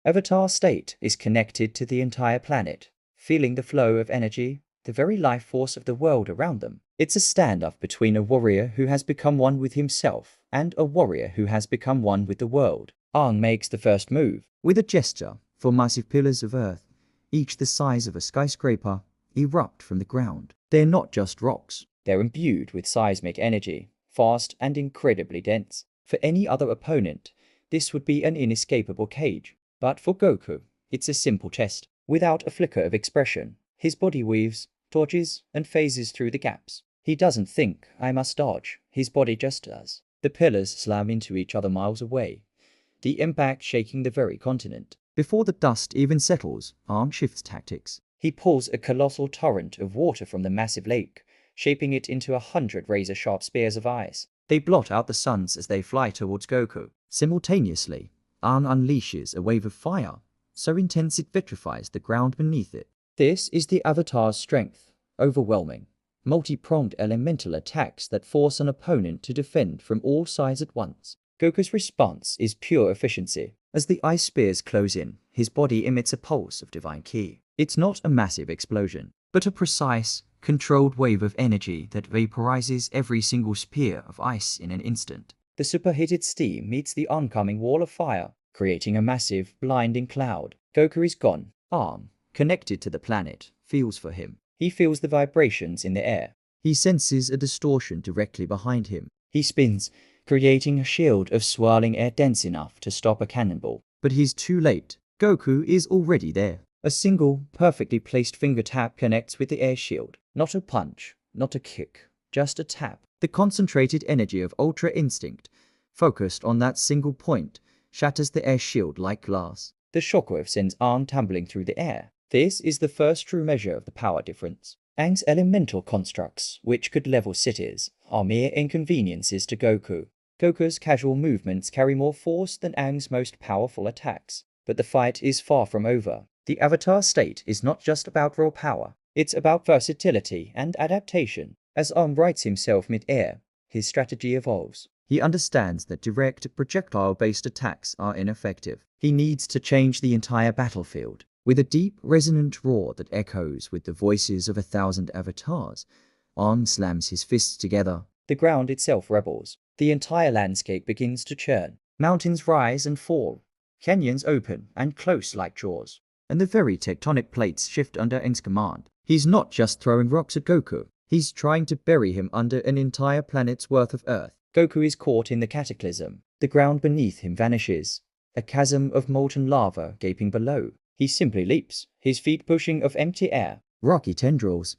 Avatar state is connected to the entire planet, feeling the flow of energy, the very life force of the world around them. It's a standoff between a warrior who has become one with himself and a warrior who has become one with the world. Aang makes the first move. With a gesture, four massive pillars of earth, each the size of a skyscraper, erupt from the ground. They're not just rocks. They're imbued with seismic energy, fast and incredibly dense. For any other opponent, this would be an inescapable cage. But for Goku, it's a simple test. Without a flicker of expression, his body weaves, torches, and phases through the gaps. He doesn't think, I must dodge. His body just does. The pillars slam into each other miles away, the impact shaking the very continent. Before the dust even settles, Aang shifts tactics. He pulls a colossal torrent of water from the massive lake, shaping it into 100 razor-sharp spears of ice. They blot out the suns as they fly towards Goku. Simultaneously, Aang unleashes a wave of fire, so intense it vitrifies the ground beneath it. This is the Avatar's strength, overwhelming, multi-pronged elemental attacks that force an opponent to defend from all sides at once. Goku's response is pure efficiency. As the ice spears close in, his body emits a pulse of divine ki. It's not a massive explosion, but a precise, controlled wave of energy that vaporizes every single spear of ice in an instant. The superheated steam meets the oncoming wall of fire, creating a massive, blinding cloud. Goku is gone. Aang, connected to the planet, feels for him. He feels the vibrations in the air. He senses a distortion directly behind him. He spins, creating a shield of swirling air dense enough to stop a cannonball. But he's too late. Goku is already there. A single, perfectly placed finger tap connects with the air shield. Not a punch, not a kick, just a tap. The concentrated energy of Ultra Instinct, focused on that single point, shatters the air shield like glass. The shockwave sends Aang tumbling through the air. This is the first true measure of the power difference. Aang's elemental constructs, which could level cities, are mere inconveniences to Goku. Goku's casual movements carry more force than Aang's most powerful attacks. But the fight is far from over. The Avatar state is not just about raw power. It's about versatility and adaptation. As Aang rights himself mid-air, his strategy evolves. He understands that direct, projectile-based attacks are ineffective. He needs to change the entire battlefield. With a deep, resonant roar that echoes with the voices of 1,000 avatars, Aang slams his fists together. The ground itself rebels. The entire landscape begins to churn. Mountains rise and fall. Canyons open and close like jaws. And the very tectonic plates shift under Aang's command. He's not just throwing rocks at Goku. He's trying to bury him under an entire planet's worth of earth. Goku is caught in the cataclysm. The ground beneath him vanishes. A chasm of molten lava gaping below. He simply leaps, his feet pushing off empty air. Rocky tendrils,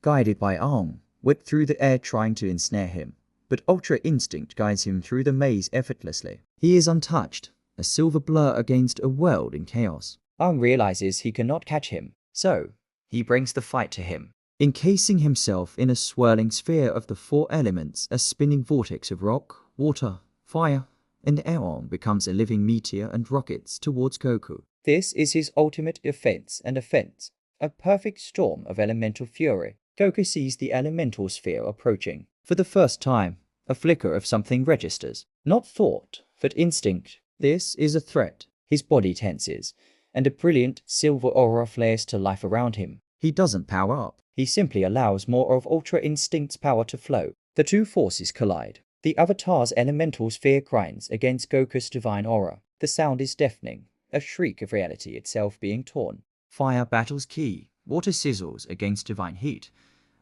guided by Aang, whip through the air trying to ensnare him. But Ultra Instinct guides him through the maze effortlessly. He is untouched, a silver blur against a world in chaos. Aang realizes he cannot catch him, so he brings the fight to him. Encasing himself in a swirling sphere of the four elements, a spinning vortex of rock, water, fire, and air, Aang becomes a living meteor and rockets towards Goku. This is his ultimate defense and offense, a perfect storm of elemental fury. Goku sees the elemental sphere approaching. For the first time, a flicker of something registers. Not thought, but instinct. This is a threat. His body tenses, and a brilliant silver aura flares to life around him. He doesn't power up. He simply allows more of Ultra Instinct's power to flow. The two forces collide. The Avatar's elemental sphere grinds against Goku's divine aura. The sound is deafening, a shriek of reality itself being torn. Fire battles ki, water sizzles against divine heat,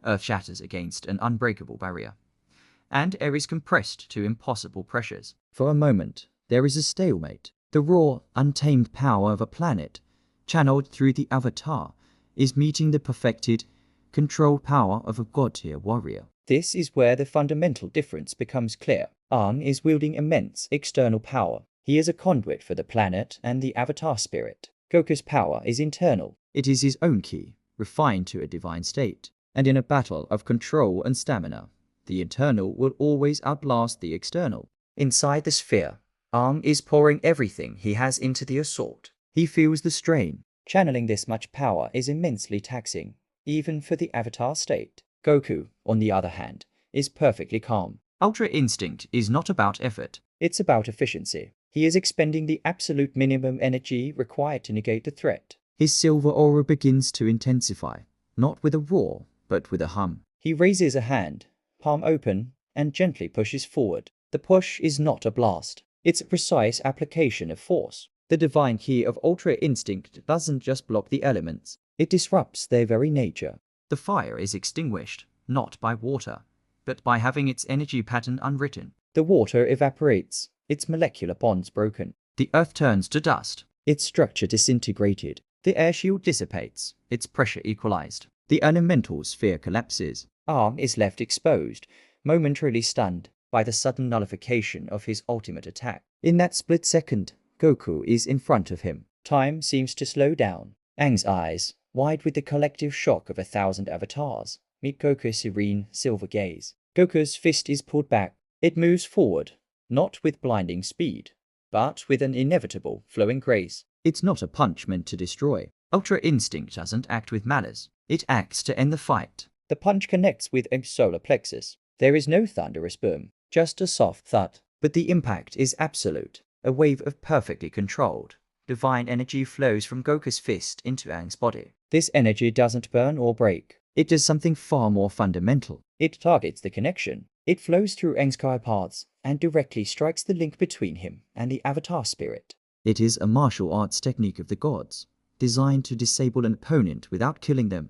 earth shatters against an unbreakable barrier, and air is compressed to impossible pressures. For a moment, there is a stalemate. The raw, untamed power of a planet, channeled through the Avatar, is meeting the perfected, controlled power of a god-tier warrior. This is where the fundamental difference becomes clear. Aang is wielding immense external power. He is a conduit for the planet and the Avatar spirit. Goku's power is internal. It is his own ki, refined to a divine state. And in a battle of control and stamina, the internal will always outlast the external. Inside the sphere, Aang is pouring everything he has into the assault. He feels the strain. Channeling this much power is immensely taxing, even for the Avatar state. Goku, on the other hand, is perfectly calm. Ultra Instinct is not about effort, it's about efficiency. He is expending the absolute minimum energy required to negate the threat. His silver aura begins to intensify, not with a roar, but with a hum. He raises a hand, palm open, and gently pushes forward. The push is not a blast. It's a precise application of force. The divine key of Ultra Instinct doesn't just block the elements, it disrupts their very nature. The fire is extinguished, not by water, but by having its energy pattern unwritten. The water evaporates, its molecular bonds broken. The earth turns to dust, its structure disintegrated. The air shield dissipates, its pressure equalized. The elemental sphere collapses. Aang is left exposed, momentarily stunned by the sudden nullification of his ultimate attack. In that split second, Goku is in front of him. Time seems to slow down. Aang's eyes, wide with the collective shock of 1,000 avatars, meet Goku's serene, silver gaze. Goku's fist is pulled back. It moves forward, not with blinding speed, but with an inevitable, flowing grace. It's not a punch meant to destroy. Ultra Instinct doesn't act with malice. It acts to end the fight. The punch connects with Aang's solar plexus. There is no thunderous boom, just a soft thud. But the impact is absolute. A wave of perfectly controlled, divine energy flows from Goku's fist into Aang's body. This energy doesn't burn or break. It does something far more fundamental. It targets the connection. It flows through Aang's kai parts and directly strikes the link between him and the Avatar spirit. It is a martial arts technique of the gods, designed to disable an opponent without killing them.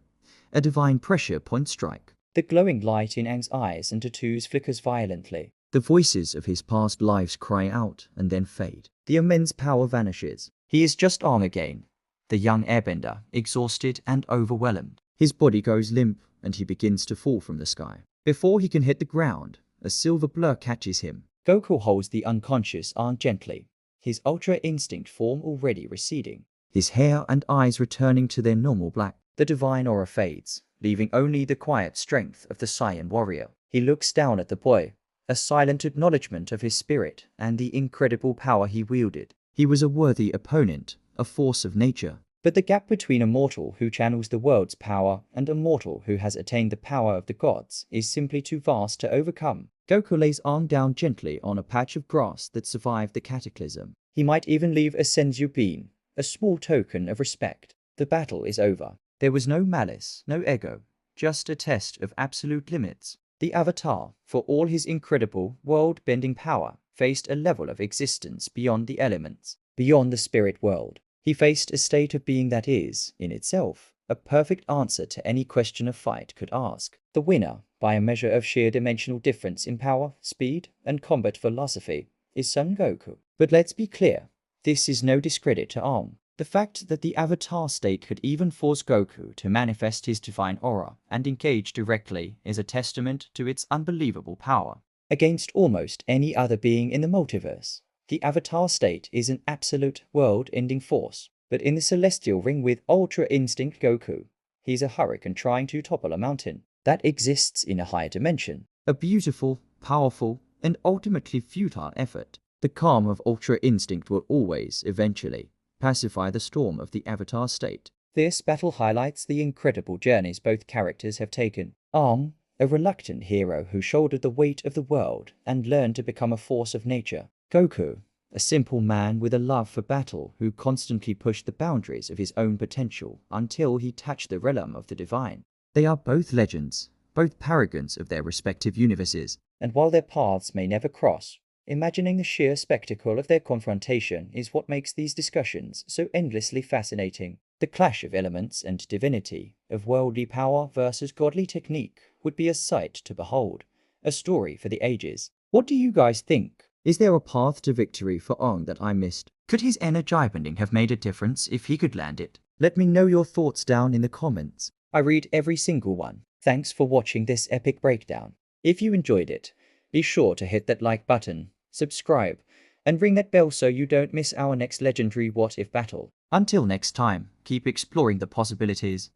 A divine pressure point strike. The glowing light in Aang's eyes and tattoos flickers violently. The voices of his past lives cry out and then fade. The immense power vanishes. He is just Aang again, the young airbender, exhausted and overwhelmed. His body goes limp and he begins to fall from the sky. Before he can hit the ground, a silver blur catches him. Goku holds the unconscious Aang gently, his Ultra Instinct form already receding, his hair and eyes returning to their normal black. The divine aura fades, leaving only the quiet strength of the Saiyan warrior. He looks down at the boy, a silent acknowledgement of his spirit and the incredible power he wielded. He was a worthy opponent, a force of nature. But the gap between a mortal who channels the world's power and a mortal who has attained the power of the gods is simply too vast to overcome. Goku lays Aang down gently on a patch of grass that survived the cataclysm. He might even leave a senzu bean, a small token of respect. The battle is over. There was no malice, no ego, just a test of absolute limits. The Avatar, for all his incredible, world-bending power, faced a level of existence beyond the elements, beyond the spirit world. He faced a state of being that is, in itself, a perfect answer to any question a fight could ask. The winner, by a measure of sheer dimensional difference in power, speed, and combat philosophy, is Son Goku. But let's be clear, this is no discredit to Aang. The fact that the Avatar state could even force Goku to manifest his divine aura and engage directly is a testament to its unbelievable power. Against almost any other being in the multiverse, the Avatar state is an absolute world-ending force. But in the celestial ring with Ultra Instinct Goku, he's a hurricane trying to topple a mountain that exists in a higher dimension. A beautiful, powerful, and ultimately futile effort. The calm of Ultra Instinct will always, eventually, pacify the storm of the Avatar state. This battle highlights the incredible journeys both characters have taken. Aang, a reluctant hero who shouldered the weight of the world and learned to become a force of nature. Goku, a simple man with a love for battle who constantly pushed the boundaries of his own potential until he touched the realm of the divine. They are both legends, both paragons of their respective universes. And while their paths may never cross, imagining the sheer spectacle of their confrontation is what makes these discussions so endlessly fascinating. The clash of elements and divinity, of worldly power versus godly technique, would be a sight to behold, a story for the ages. What do you guys think? Is there a path to victory for Aang that I missed? Could his energy bending have made a difference if he could land it? Let me know your thoughts down in the comments. I read every single one. Thanks for watching this epic breakdown. If you enjoyed it, be sure to hit that like button, subscribe, and ring that bell so you don't miss our next legendary What If battle. Until next time, keep exploring the possibilities.